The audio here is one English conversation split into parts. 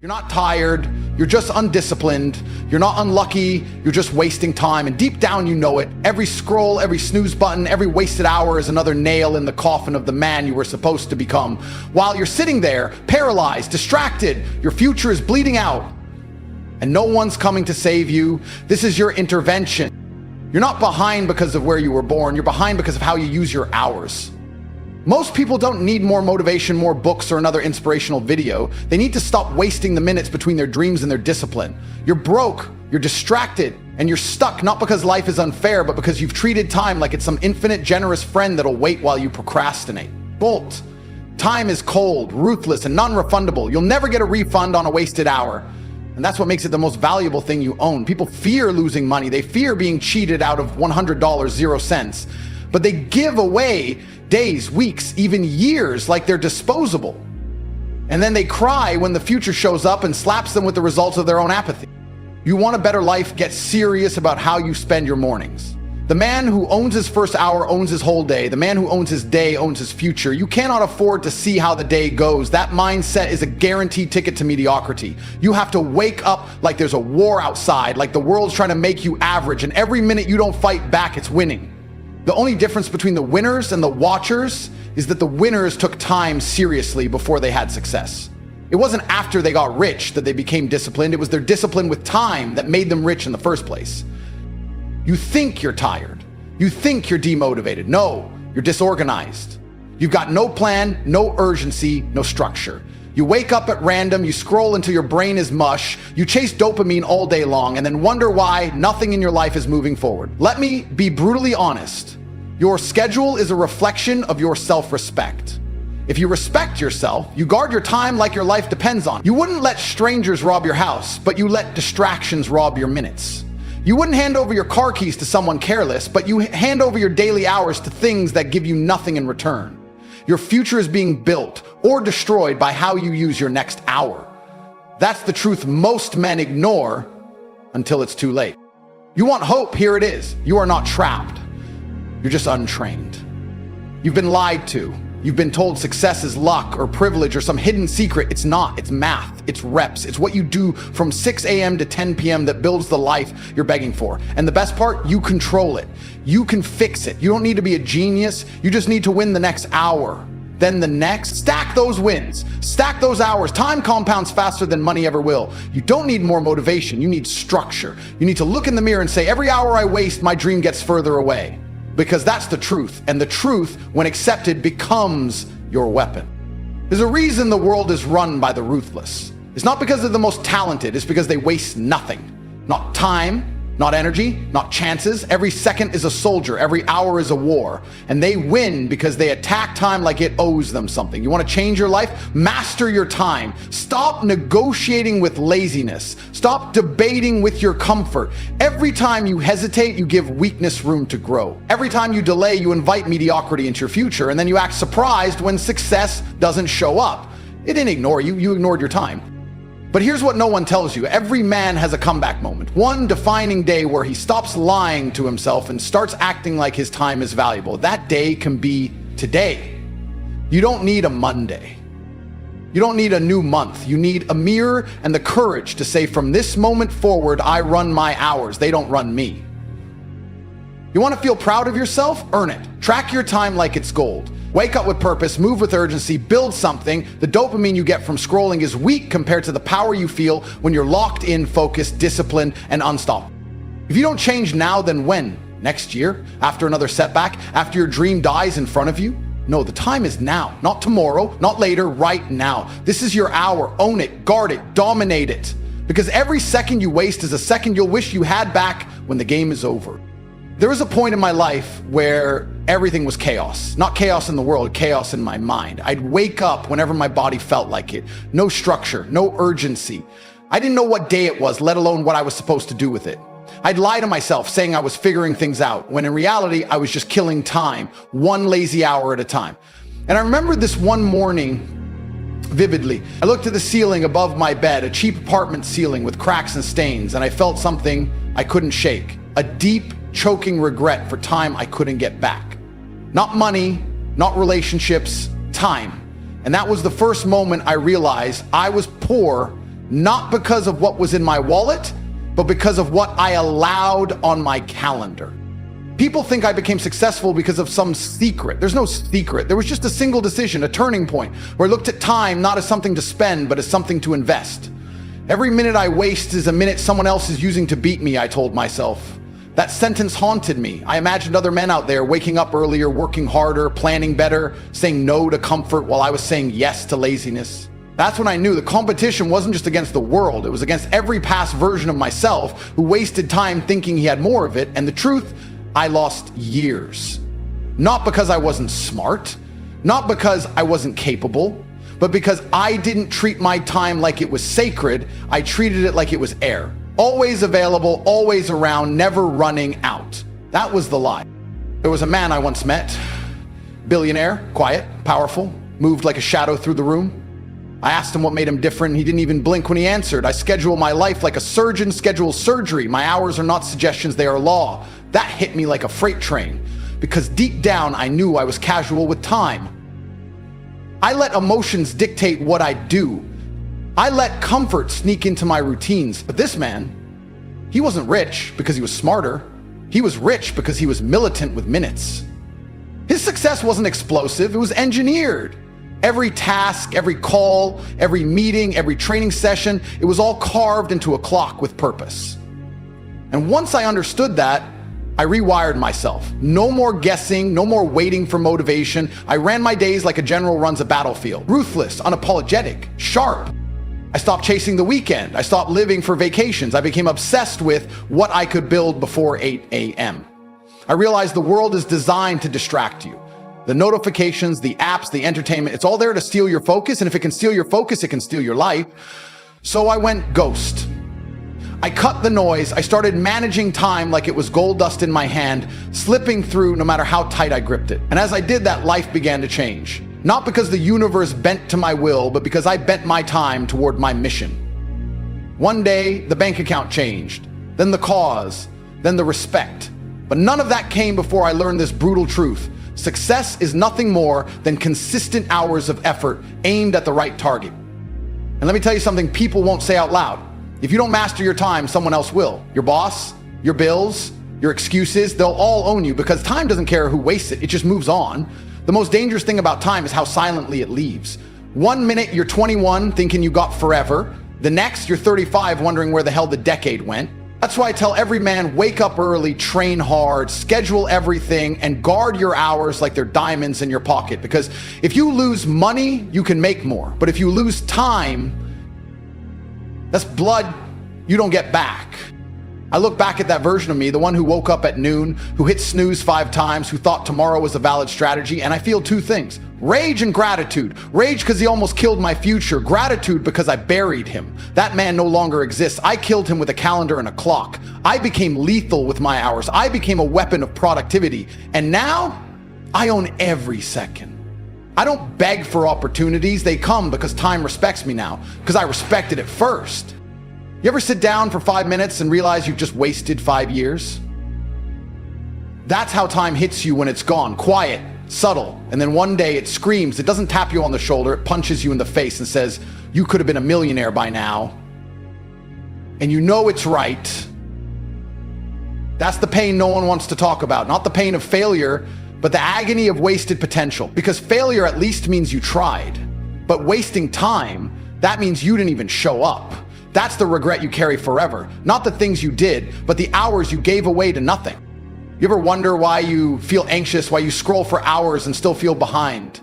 You're not tired, you're just undisciplined, you're not unlucky, you're just wasting time, and deep down you know it. Every scroll, every snooze button, every wasted hour is another nail in the coffin of the man you were supposed to become. While you're sitting there, paralyzed, distracted, your future is bleeding out, and no one's coming to save you. This is your intervention. You're not behind because of where you were born, you're behind because of how you use your hours. Most people don't need more motivation, more books, or another inspirational video. They need to stop wasting the minutes between their dreams and their discipline. You're broke, you're distracted, and you're stuck not because life is unfair, but because you've treated time like it's some infinite generous friend that'll wait while you procrastinate. Bolt. Time is cold, ruthless, and non-refundable. You'll never get a refund on a wasted hour. And that's what makes it the most valuable thing you own. People fear losing money. They fear being cheated out of $100, 0 cents. But they give away days, weeks, even years like they're disposable. And then they cry when the future shows up and slaps them with the results of their own apathy. You want a better life? Get serious about how you spend your mornings. The man who owns his first hour owns his whole day. The man who owns his day owns his future. You cannot afford to see how the day goes. That mindset is a guaranteed ticket to mediocrity. You have to wake up like there's a war outside, like the world's trying to make you average, and every minute you don't fight back, it's winning. The only difference between the winners and the watchers is that the winners took time seriously before they had success. It wasn't after they got rich that they became disciplined. It was their discipline with time that made them rich in the first place. You think you're tired. You think you're demotivated. No, you're disorganized. You've got no plan, no urgency, no structure. You wake up at random, you scroll until your brain is mush, you chase dopamine all day long, and then wonder why nothing in your life is moving forward. Let me be brutally honest. Your schedule is a reflection of your self-respect. If you respect yourself, you guard your time like your life depends on it. You wouldn't let strangers rob your house, but you let distractions rob your minutes. You wouldn't hand over your car keys to someone careless, but you hand over your daily hours to things that give you nothing in return. Your future is being built or destroyed by how you use your next hour. That's the truth most men ignore until it's too late. You want hope? Here it is. You are not trapped. You're just untrained. You've been lied to. You've been told success is luck or privilege or some hidden secret. It's not. It's math. It's reps. It's what you do from 6 a.m. to 10 p.m. that builds the life you're begging for. And the best part, you control it. You can fix it. You don't need to be a genius. You just need to win the next hour. Then the next. Stack those wins. Stack those hours. Time compounds faster than money ever will. You don't need more motivation. You need structure. You need to look in the mirror and say, every hour I waste, my dream gets further away. Because that's the truth, and the truth, when accepted, becomes your weapon. There's a reason the world is run by the ruthless. It's not because they're the most talented, it's because they waste nothing. Not time, not energy, not chances. Every second is a soldier, every hour is a war. And they win because they attack time like it owes them something. You want to change your life? Master your time. Stop negotiating with laziness. Stop debating with your comfort. Every time you hesitate, you give weakness room to grow. Every time you delay, you invite mediocrity into your future, and then you act surprised when success doesn't show up. It didn't ignore you, you ignored your time. But here's what no one tells you. Every man has a comeback moment. One defining day where he stops lying to himself and starts acting like his time is valuable. That day can be today. You don't need a Monday. You don't need a new month. You need a mirror and the courage to say, from this moment forward, I run my hours. They don't run me. You want to feel proud of yourself? Earn it. Track your time like it's gold. Wake up with purpose, move with urgency, build something. The dopamine you get from scrolling is weak compared to the power you feel when you're locked in, focused, disciplined, and unstoppable. If you don't change now, then when? Next year? After another setback? After your dream dies in front of you? No, the time is now, not tomorrow, not later, right now. This is your hour. Own it, guard it, dominate it. Because every second you waste is a second you'll wish you had back when the game is over. There was a point in my life where everything was chaos. Not chaos in the world, chaos in my mind. I'd wake up whenever my body felt like it. No structure, no urgency. I didn't know what day it was, let alone what I was supposed to do with it. I'd lie to myself saying I was figuring things out, when in reality, I was just killing time, one lazy hour at a time. And I remember this one morning vividly. I looked at the ceiling above my bed, a cheap apartment ceiling with cracks and stains, and I felt something I couldn't shake. A deep, choking regret for time I couldn't get back. Not money, not relationships, time. And that was the first moment I realized I was poor Not because of what was in my wallet, but because of what I allowed on my calendar. People think I became successful because of some secret. There's no secret. There was just a single decision, a turning point, where I looked at time not as something to spend, but as something to invest. Every minute I waste is a minute someone else is using to beat me, I told myself. That sentence haunted me. I imagined other men out there waking up earlier, working harder, planning better, saying no to comfort while I was saying yes to laziness. That's when I knew the competition wasn't just against the world. It was against every past version of myself who wasted time thinking he had more of it. And the truth, I lost years. Not because I wasn't smart, not because I wasn't capable, but because I didn't treat my time like it was sacred. I treated it like it was air. Always available, always around, never running out. That was the lie. There was a man I once met, billionaire, quiet, powerful, moved like a shadow through the room. I asked him what made him different. He didn't even blink when he answered. I schedule my life like a surgeon schedules surgery. My hours are not suggestions, they are law. That hit me like a freight train, because deep down I knew I was casual with time. I let emotions dictate what I do. I let comfort sneak into my routines. But this man, he wasn't rich because he was smarter. He was rich because he was militant with minutes. His success wasn't explosive, it was engineered. Every task, every call, every meeting, every training session, it was all carved into a clock with purpose. And once I understood that, I rewired myself. No more guessing, no more waiting for motivation. I ran my days like a general runs a battlefield. Ruthless, unapologetic, sharp. I stopped chasing the weekend. I stopped living for vacations. I became obsessed with what I could build before 8 a.m. I realized the world is designed to distract you. The notifications, the apps, the entertainment, it's all there to steal your focus. And if it can steal your focus, it can steal your life. So I went ghost. I cut the noise. I started managing time like it was gold dust in my hand, slipping through no matter how tight I gripped it. And as I did that, life began to change. Not because the universe bent to my will, but because I bent my time toward my mission. One day, the bank account changed, then the cause, then the respect. But none of that came before I learned this brutal truth. Success is nothing more than consistent hours of effort aimed at the right target. And let me tell you something people won't say out loud. If you don't master your time, someone else will. Your boss, your bills, your excuses, they'll all own you, because time doesn't care who wastes it, it just moves on. The most dangerous thing about time is how silently it leaves. 1 minute you're 21 thinking you got forever. The next you're 35 wondering where the hell the decade went. That's why I tell every man, wake up early, train hard, schedule everything, and guard your hours like they're diamonds in your pocket. Because if you lose money, you can make more. But if you lose time, that's blood you don't get back. I look back at that version of me, the one who woke up at noon, who hit snooze 5 times, who thought tomorrow was a valid strategy, and I feel 2 things. Rage and gratitude. Rage because he almost killed my future. Gratitude because I buried him. That man no longer exists. I killed him with a calendar and a clock. I became lethal with my hours. I became a weapon of productivity. And now, I own every second. I don't beg for opportunities. They come because time respects me now, because I respected it first. You ever sit down for 5 minutes and realize you've just wasted 5 years? That's how time hits you when it's gone. Quiet, subtle, and then one day it screams. It doesn't tap you on the shoulder, it punches you in the face and says, you could have been a millionaire by now. And you know it's right. That's the pain no one wants to talk about. Not the pain of failure, but the agony of wasted potential. Because failure at least means you tried. But wasting time, that means you didn't even show up. That's the regret you carry forever. Not the things you did, but the hours you gave away to nothing. You ever wonder why you feel anxious, why you scroll for hours and still feel behind?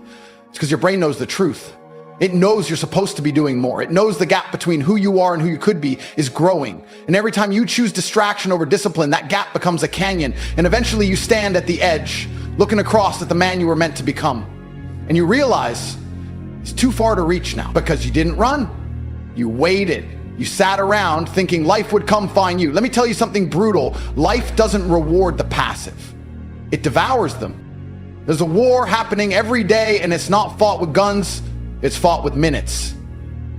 It's because your brain knows the truth. It knows you're supposed to be doing more. It knows the gap between who you are and who you could be is growing. And every time you choose distraction over discipline, that gap becomes a canyon. And eventually you stand at the edge, looking across at the man you were meant to become. And you realize it's too far to reach now, because you didn't run. You waited. You sat around thinking life would come find you. Let me tell you something brutal. Life doesn't reward the passive. It devours them. There's a war happening every day, and it's not fought with guns. It's fought with minutes.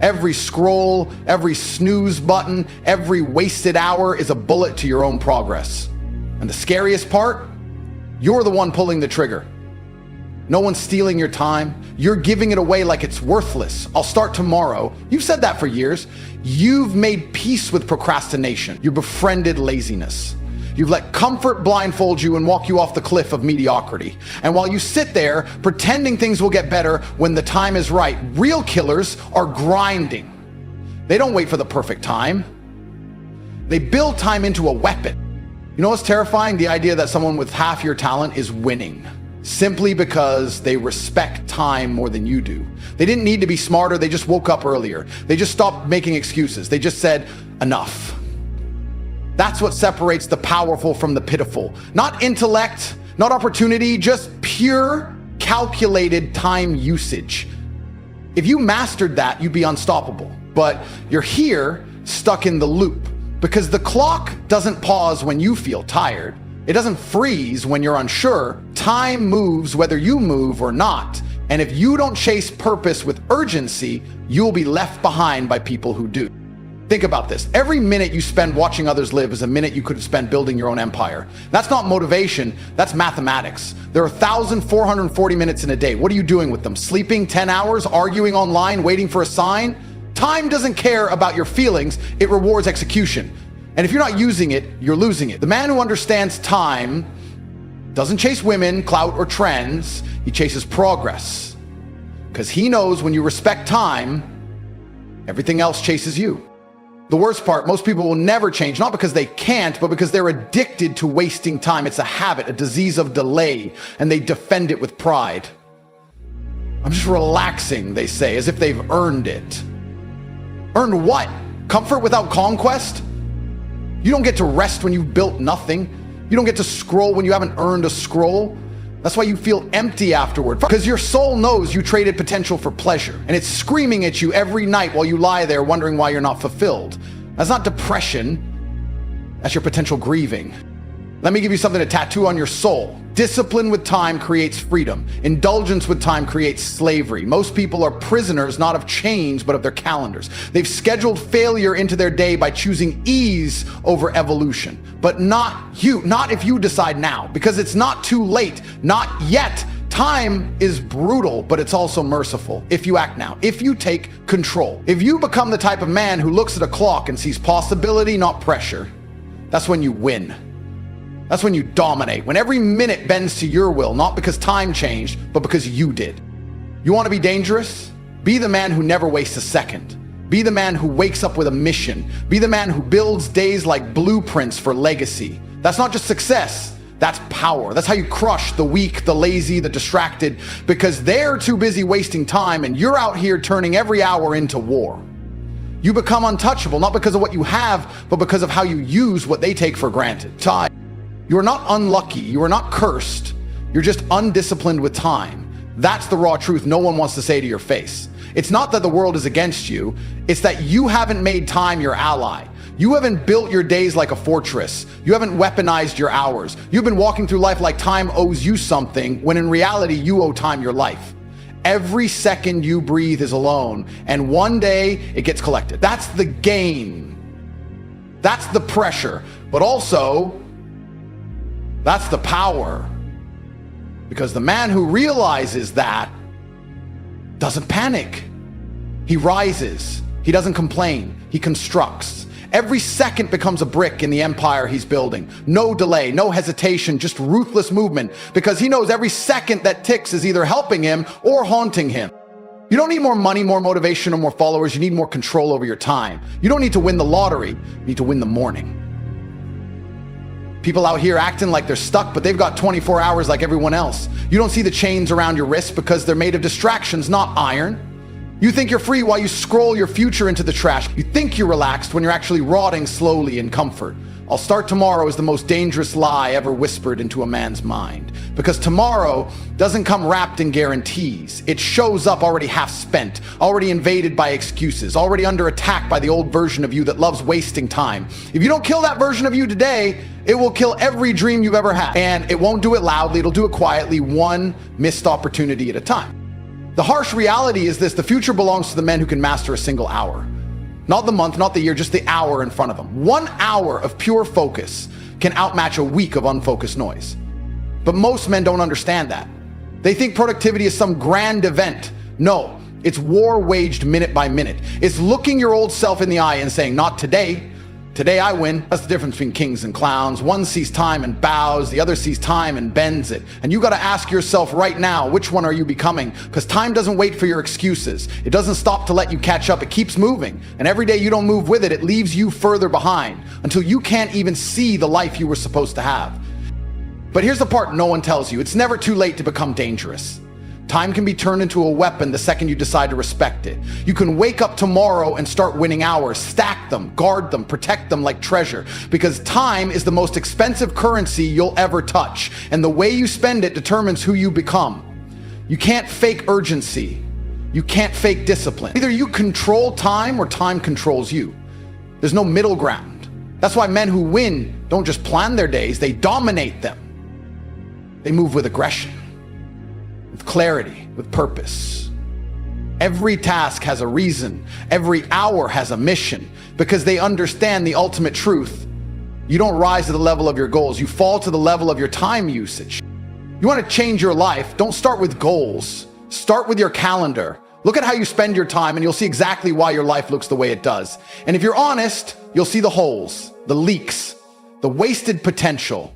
Every scroll, every snooze button, every wasted hour is a bullet to your own progress. And the scariest part, you're the one pulling the trigger. No one's stealing your time. You're giving it away like it's worthless. I'll start tomorrow. You've said that for years. You've made peace with procrastination. You befriended laziness. You've let comfort blindfold you and walk you off the cliff of mediocrity. And while you sit there pretending things will get better when the time is right, real killers are grinding. They don't wait for the perfect time. They build time into a weapon. You know what's terrifying? The idea that someone with half your talent is winning simply because they respect time more than you do. They didn't need to be smarter. They just woke up earlier. They just stopped making excuses. They just said, enough. That's what separates the powerful from the pitiful. Not intellect, not opportunity, just pure calculated time usage. If you mastered that, you'd be unstoppable. But you're here stuck in the loop because the clock doesn't pause when you feel tired. It doesn't freeze when you're unsure. Time moves whether you move or not. And if you don't chase purpose with urgency, you'll be left behind by people who do. Think about this. Every minute you spend watching others live is a minute you could have spent building your own empire. That's not motivation, that's mathematics. There are 1,440 minutes in a day. What are you doing with them? Sleeping 10 hours, arguing online, waiting for a sign? Time doesn't care about your feelings, it rewards execution. And if you're not using it, you're losing it. The man who understands time doesn't chase women, clout, or trends. He chases progress. Because he knows when you respect time, everything else chases you. The worst part, most people will never change, not because they can't, but because they're addicted to wasting time. It's a habit, a disease of delay, and they defend it with pride. I'm just relaxing, they say, as if they've earned it. Earned what? Comfort without conquest? You don't get to rest when you've built nothing. You don't get to scroll when you haven't earned a scroll. That's why you feel empty afterward, because your soul knows you traded potential for pleasure, and it's screaming at you every night while you lie there wondering why you're not fulfilled. That's not depression. That's your potential grieving. Let me give you something to tattoo on your soul. Discipline with time creates freedom. Indulgence with time creates slavery. Most people are prisoners, not of chains, but of their calendars. They've scheduled failure into their day by choosing ease over evolution. But not you, not if you decide now, because it's not too late, not yet. Time is brutal, but it's also merciful if you act now, if you take control. If you become the type of man who looks at a clock and sees possibility, not pressure, that's when you win. That's when you dominate, when every minute bends to your will, not because time changed, but because you did. You want to be dangerous? Be the man who never wastes a second. Be the man who wakes up with a mission. Be the man who builds days like blueprints for legacy. That's not just success, that's power. That's how you crush the weak, the lazy, the distracted, because they're too busy wasting time and you're out here turning every hour into war. You become untouchable, not because of what you have, but because of how you use what they take for granted. Time. You are not unlucky, you are not cursed, you're just undisciplined with time. That's the raw truth no one wants to say to your face. It's not that the world is against you, it's that you haven't made time your ally. You haven't built your days like a fortress. You haven't weaponized your hours. You've been walking through life like time owes you something, when in reality you owe time your life. Every second you breathe is a loan, and one day it gets collected. That's the gain. That's the pressure, but also that's the power, because the man who realizes that doesn't panic. He rises. He doesn't complain. He constructs. Every second becomes a brick in the empire he's building. No delay, no hesitation, just ruthless movement, because he knows every second that ticks is either helping him or haunting him. You don't need more money, more motivation, or more followers. You need more control over your time. You don't need to win the lottery. You need to win the morning. People out here acting like they're stuck, but they've got 24 hours like everyone else. You don't see the chains around your wrists because they're made of distractions, not iron. You think you're free while you scroll your future into the trash. You think you're relaxed when you're actually rotting slowly in comfort. I'll start tomorrow is the most dangerous lie ever whispered into a man's mind. Because tomorrow doesn't come wrapped in guarantees. It shows up already half spent, already invaded by excuses, already under attack by the old version of you that loves wasting time. If you don't kill that version of you today, it will kill every dream you've ever had. And it won't do it loudly, it'll do it quietly, one missed opportunity at a time. The harsh reality is this: the future belongs to the men who can master a single hour. Not the month, not the year, just the hour in front of them. 1 hour of pure focus can outmatch a week of unfocused noise. But most men don't understand that. They think productivity is some grand event. No, it's war waged minute by minute. It's looking your old self in the eye and saying, not today. Today I win. That's the difference between kings and clowns. One sees time and bows, the other sees time and bends it. And you got to ask yourself right now, which one are you becoming? Because time doesn't wait for your excuses. It doesn't stop to let you catch up. It keeps moving. And every day you don't move with it, it leaves you further behind until you can't even see the life you were supposed to have. But here's the part no one tells you. It's never too late to become dangerous. Time can be turned into a weapon the second you decide to respect it. You can wake up tomorrow and start winning hours, stack them, guard them, protect them like treasure, because time is the most expensive currency you'll ever touch, and the way you spend it determines who you become. You can't fake urgency. You can't fake discipline. Either you control time or time controls you. There's no middle ground. That's why men who win don't just plan their days, they dominate them. They move with aggression, with clarity, with purpose. Every task has a reason. Every hour has a mission, because they understand the ultimate truth. You don't rise to the level of your goals. You fall to the level of your time usage. You want to change your life? Don't start with goals. Start with your calendar. Look at how you spend your time and you'll see exactly why your life looks the way it does. And if you're honest, you'll see the holes, the leaks, the wasted potential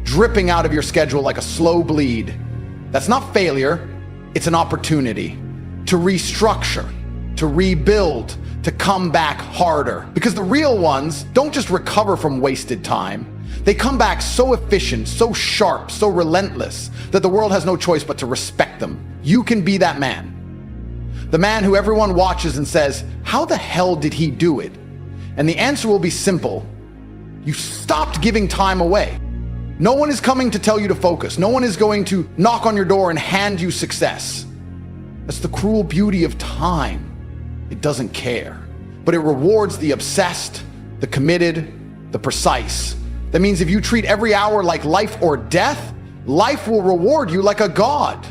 dripping out of your schedule like a slow bleed. That's not failure, it's an opportunity to restructure, to rebuild, to come back harder. Because the real ones don't just recover from wasted time. They come back so efficient, so sharp, so relentless that the world has no choice but to respect them. You can be that man. The man who everyone watches and says, how the hell did he do it? And the answer will be simple. You stopped giving time away. No one is coming to tell you to focus. No one is going to knock on your door and hand you success. That's the cruel beauty of time. It doesn't care, but it rewards the obsessed, the committed, the precise. That means if you treat every hour like life or death, life will reward you like a god.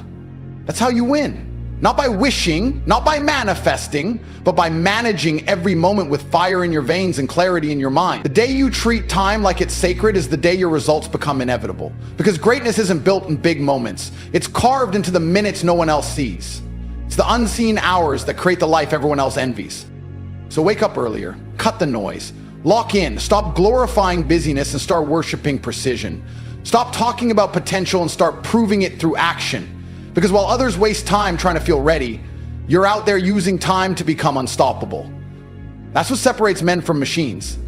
That's how you win. Not by wishing, not by manifesting, but by managing every moment with fire in your veins and clarity in your mind. The day you treat time like it's sacred is the day your results become inevitable. Because greatness isn't built in big moments. It's carved into the minutes no one else sees. It's the unseen hours that create the life everyone else envies. So wake up earlier, cut the noise, lock in, stop glorifying busyness and start worshiping precision. Stop talking about potential and start proving it through action. Because while others waste time trying to feel ready, you're out there using time to become unstoppable. That's what separates men from machines.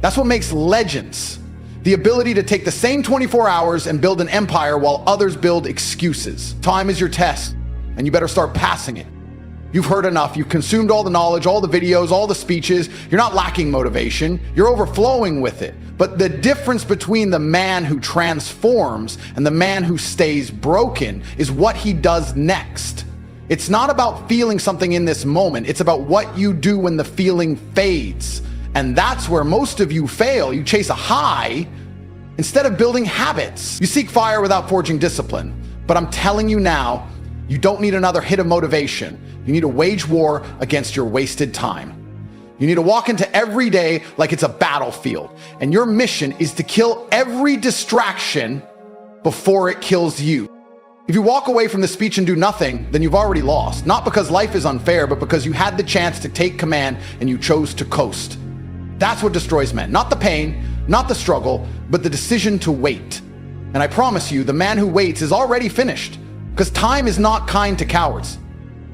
That's what makes legends. The ability to take the same 24 hours and build an empire while others build excuses. Time is your test, and you better start passing it. You've heard enough. You've consumed all the knowledge, all the videos, all the speeches. You're not lacking motivation. You're overflowing with it. But the difference between the man who transforms and the man who stays broken is what he does next. It's not about feeling something in this moment. It's about what you do when the feeling fades. And that's where most of you fail. You chase a high instead of building habits. You seek fire without forging discipline. But I'm telling you now, you don't need another hit of motivation. You need to wage war against your wasted time. You need to walk into every day like it's a battlefield. And your mission is to kill every distraction before it kills you. If you walk away from the speech and do nothing, then you've already lost. Not because life is unfair, but because you had the chance to take command and you chose to coast. That's what destroys men. Not the pain, not the struggle, but the decision to wait. And I promise you, the man who waits is already finished. Because time is not kind to cowards.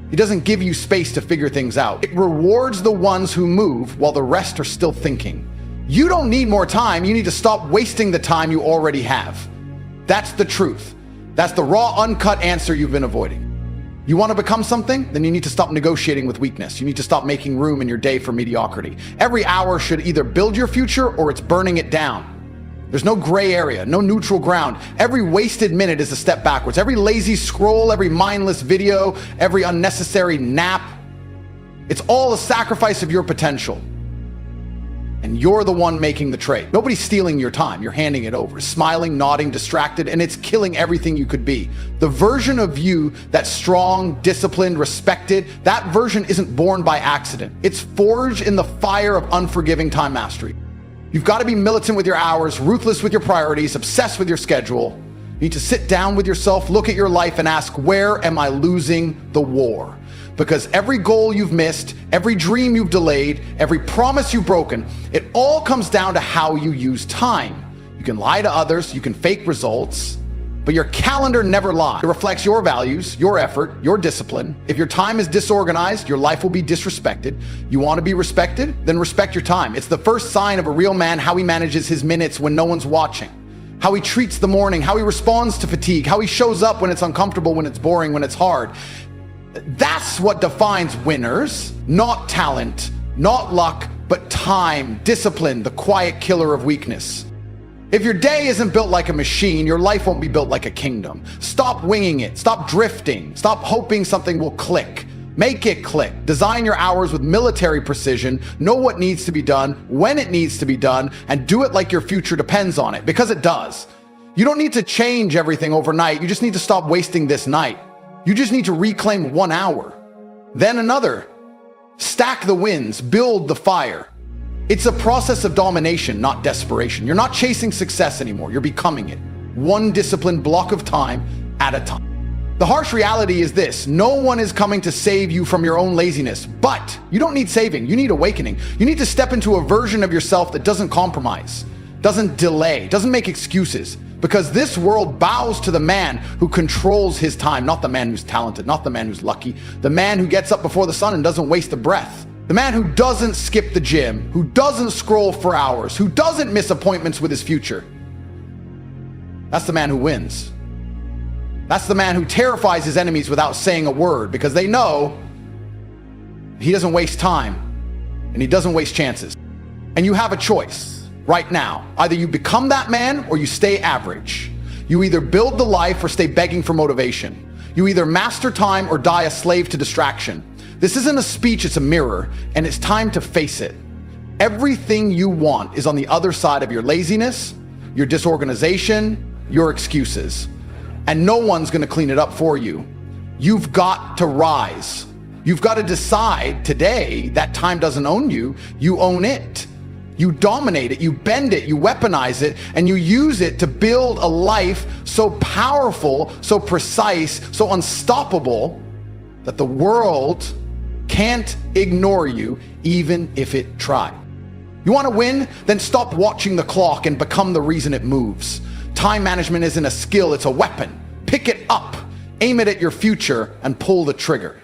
It doesn't give you space to figure things out. It rewards the ones who move while the rest are still thinking. You don't need more time. You need to stop wasting the time you already have. That's the truth. That's the raw, uncut answer you've been avoiding. You want to become something? Then you need to stop negotiating with weakness. You need to stop making room in your day for mediocrity. Every hour should either build your future or it's burning it down. There's no gray area, no neutral ground. Every wasted minute is a step backwards. Every lazy scroll, every mindless video, every unnecessary nap, it's all a sacrifice of your potential. And you're the one making the trade. Nobody's stealing your time. You're handing it over, smiling, nodding, distracted, and it's killing everything you could be. The version of you that's strong, disciplined, respected, that version isn't born by accident. It's forged in the fire of unforgiving time mastery. You've got to be militant with your hours, ruthless with your priorities, obsessed with your schedule. You need to sit down with yourself, look at your life and ask, where am I losing the war? Because every goal you've missed, every dream you've delayed, every promise you've broken, it all comes down to how you use time. You can lie to others, you can fake results, but your calendar never lies. It reflects your values, your effort, your discipline. If your time is disorganized, your life will be disrespected. You want to be respected? Then respect your time. It's the first sign of a real man, how he manages his minutes when no one's watching, how he treats the morning, how he responds to fatigue, how he shows up when it's uncomfortable, when it's boring, when it's hard. That's what defines winners, not talent, not luck, but time, discipline, the quiet killer of weakness. If your day isn't built like a machine, your life won't be built like a kingdom. Stop winging it. Stop drifting. Stop hoping something will click. Make it click. Design your hours with military precision. Know what needs to be done, when it needs to be done, and do it like your future depends on it, because it does. You don't need to change everything overnight. You just need to stop wasting this night. You just need to reclaim 1 hour, then another. Stack the wins, build the fire. It's a process of domination, not desperation. You're not chasing success anymore. You're becoming it. One disciplined block of time at a time. The harsh reality is this: no one is coming to save you from your own laziness, but you don't need saving. You need awakening. You need to step into a version of yourself that doesn't compromise, doesn't delay, doesn't make excuses. Because this world bows to the man who controls his time, not the man who's talented, not the man who's lucky, the man who gets up before the sun and doesn't waste a breath. The man who doesn't skip the gym, who doesn't scroll for hours, who doesn't miss appointments with his future. That's the man who wins. That's the man who terrifies his enemies without saying a word, because they know he doesn't waste time and he doesn't waste chances. And you have a choice right now. Either you become that man or you stay average. You either build the life or stay begging for motivation. You either master time or die a slave to distraction. This isn't a speech, it's a mirror, and it's time to face it. Everything you want is on the other side of your laziness, your disorganization, your excuses. And no one's gonna clean it up for you. You've got to rise. You've got to decide today that time doesn't own you, you own it. You dominate it, you bend it, you weaponize it, and you use it to build a life so powerful, so precise, so unstoppable that the world can't ignore you even if it tried. You want to win? Then stop watching the clock and become the reason it moves. Time management isn't a skill, it's a weapon. Pick it up, aim it at your future, and pull the trigger.